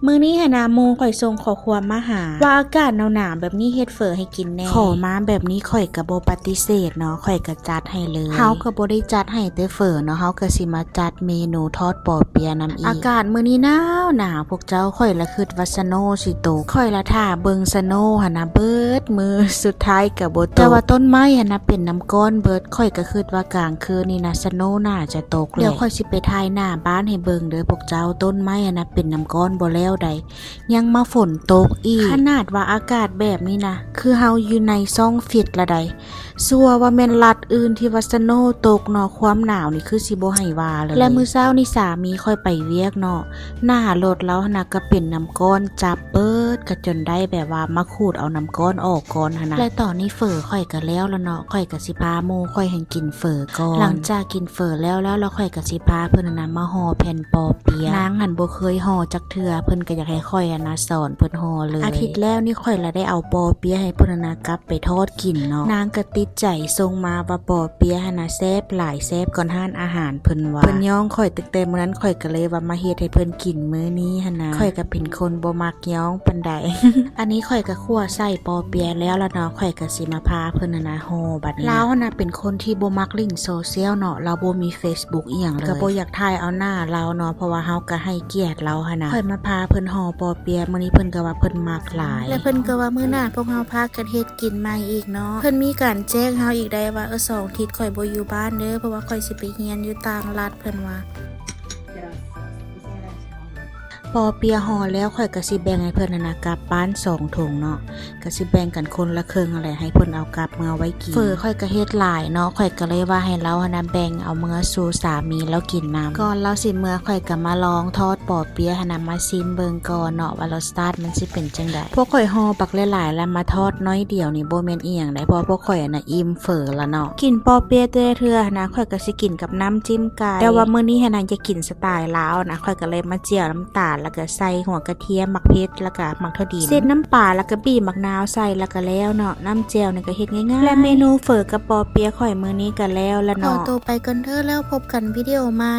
มื้อนี้หนาโมข่อยส่งขอความมาหาว่าอากาศหนาวๆแบบนี้เฮ็ดเฝอให้กินแน่ขอมาแบบนี้ข่อยก็บ่ปฏิเสธเนาะข่อยก็จัดให้เลยเฮาก็บ่ได้จัดให้แต่เฝอเนาะเฮาก็สิมาจัดเมนูทอดปอเปี๊ยะนำอีกอากาศมื้อนี้หนาวพวกเจ้าข่อยละคิดว่าสโนว์สิตกข่อยละท่าเบิ่งสโนว์หั่นน่ะเบิดมื้อสุดท้ายก็บ่ตกแต่ว่าต้นไม้หั่นน่ะเป็นน้ำก้อนเบิดข่อยก็คิดว่ากลางคืนนี่นะสโนว์น่าจะตกเลยเดี๋ยวข่อยสิไปถ่ายหน้าบ้านให้เบิ่งเด้อพวกเจ้าต้นไม้หั่นน่ะเป็นน้ำก้อนบ่แล้วใดยังมาฝนตกอีกขนาดว่าอากาศแบบนี้นะคือเฮาอยู่ในซ่องฟิตละใดซัวว่าแม่นรัดอื่นที่ว่าสโนว์ตกเนาะความหนาวนี่คือสิบ่ให้ว่าเลยและมื้อเช้านี่สามีค่อยไปเวียกเนาะหน้ารถแล้วนะก็เป็นน้ำก้อนจับเบิดก็จนได้แบบว่ามาขูดเอาน้ำก้อนออกก่อนหั่นนะและตอนนี้เฝอค่อยก็แล้วเนาะค่อยก็สิพาหมู่ค่อยให้กินเฝอก่อนหลังจากกินเฝอแล้วค่อยก็สิพาเพิ่นน่ะมาห่อแผ่นปอเปี๊ยะนางหันบ่เคยห่อจักเทื่อเพิ่นก็อยากให้ค่อยนะสอนเพิ่นห่อเลยอาทิตย์แล้วนี่ค่อยละได้เอาปอเปี๊ยะให้เพิ่นนะกลับไปทอดกินเนาะนางก็ติดใจส่งมาว่าปอเปี๊ยะนะแซ่บหลายแซ่บก่อนห้านอาหารเพิ่นว่าเพิ่นย่องค่อยตั้งแต่มื้อนั้นค่อยก็เลยว่ามาเฮ็ดให้เพิ่นกินมื้อนี้หั่นนะค่อยก็เป็นคนบ่มักย่องปานใด อันนี้ค่อยก็คั่วใส่ปอเปี๊ยะแล้วเนาะค่อยก็สิมาพาเพิ่นนะห่อบัดนี้แล้วนะเป็นคนที่บ่มักลิงก์โซเชียลเนาะเราบ่มี Facebook อีหยังเลยก็บ่อยากถ่ายเอาหน้าเราเนาะเพราะว่าเฮาก็ให้เกียรติเราหั่นนะค่อยมาพาเพิ่นห่อปอเปี๊ยะมื้อนี้เพิ่นก็ว่าเพิ่นมักหลายและเพิ่นก็ว่ามื้อหน้าพวกเฮาพากันเฮ็ดกินใหม่อีกเนาะเพิ่นมีการแจ้งเฮาอีกได้ว่า2 อาทิตย์ค่อยบ่อยู่บ้านเด้อเพราะว่าค่อยสิไปเรียนอยู่ต่างรัฐเพิ่นว่าปอเปี๊ยะห่อแล้วค่อยก็สิแบ่งให้เพิ่นนะกลับบ้าน2 ถุงเนาะก็สิแบ่งกันคนละครึ่งอะไรให้เพิ่นเอากลับเมื่อไว้กินเฟอค่อยก็เฮ็ดหลายเนาะค่อยก็เลยว่าให้เรานะแบ่งเอาเมื่อสู่สามีแล้วกินน้ำก่อนเราสิเมื่อค่อยก็มาลองทอดปอเปี๊ยะนะมาซิมเบิ่งก่อนเนาะว่ารสชาติมันสิเป็นจังได๋พวกข่อยห่อบักหลายๆแล้วมาทอดน้อยเดียวนี่บ่แม่นอีหยังได้เพราะพวกข่อยน่ะอิ่มเฟอละเนาะกินปอเปี๊ยะแต่เทื่อนะค่อยก็สิกินกับน้ำจิ้มไก่แต่ว่ามื้อนี้นะจะกินสไตล์ลาวนะค่อยก็เลยมาเจียวน้ำตาลแล้วก็ใส่หัวกระเทียมมักเพชรแล้วก็มักถั่วดินเศษน้ำปลาแล้วก็บีบมะนาวใส่แล้วก็แล้วเนาะน้ำแจ่วนี่ก็เฮ็ดง่ายๆและเมนูเฝอกับปอเปี๊ยะข่อยมื้อนี้ก็แล้วละเนาะขอตัวไปกันเถอะแล้วพบกันวิดีโอใหม่